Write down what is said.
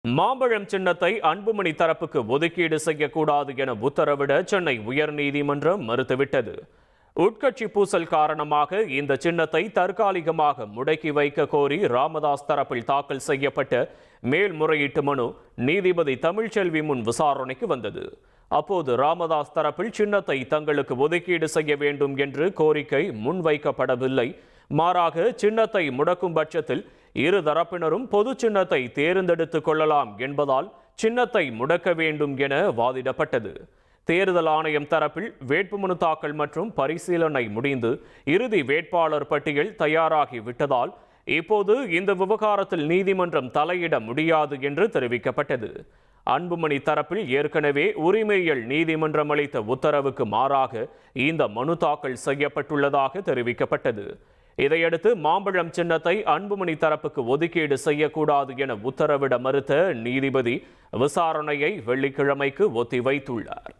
மாம்பழம் சின்னத்தை அன்புமணி தரப்புக்கு ஒதுக்கீடு செய்யக்கூடாது என உத்தரவிட சென்னை உயர்நீதிமன்றம் மறுத்துவிட்டது. உட்கட்சி பூசல் காரணமாக இந்த சின்னத்தை தற்காலிகமாக முடக்கி வைக்க கோரி ராமதாஸ் தரப்பில் தாக்கல் செய்யப்பட்ட மேல்முறையீட்டு மனு நீதிபதி தமிழ்ச்செல்வி முன் விசாரணைக்கு வந்தது. அப்போது ராமதாஸ் தரப்பில் சின்னத்தை தங்களுக்கு ஒதுக்கீடு செய்ய வேண்டும் என்று கோரிக்கை முன்வைக்கப்படவில்லை. மாறாக சின்னத்தை முடக்கும் பட்சத்தில் இரு தரப்பினரும் பொது சின்னத்தை தேர்ந்தெடுத்துக் கொள்ளலாம் என்பதால் சின்னத்தை முடக்க வேண்டும் என வாதிடப்பட்டது. தேர்தல் ஆணையம் தரப்பில் வேட்புமனு தாக்கல் மற்றும் பரிசீலனை முடிந்து இறுதி வேட்பாளர் பட்டியல் தயாராகி விட்டதால் இப்போது இந்த விவகாரத்தில் நீதிமன்றம் தலையிட முடியாது என்று தெரிவிக்கப்பட்டது. அன்புமணி தரப்பில் ஏற்கனவே உரிமையியல் நீதிமன்றம் அளித்த உத்தரவுக்கு மாறாக இந்த மனு தாக்கல் செய்யப்பட்டுள்ளதாக தெரிவிக்கப்பட்டது. இதையடுத்து மாம்பழம் சின்னத்தை அன்புமணி தரப்புக்கு ஒதுக்கீடு செய்யக்கூடாது என உத்தரவிட மறுத்த நீதிபதி விசாரணையை வெள்ளிக்கிழமைக்கு ஒத்திவைத்துள்ளார்.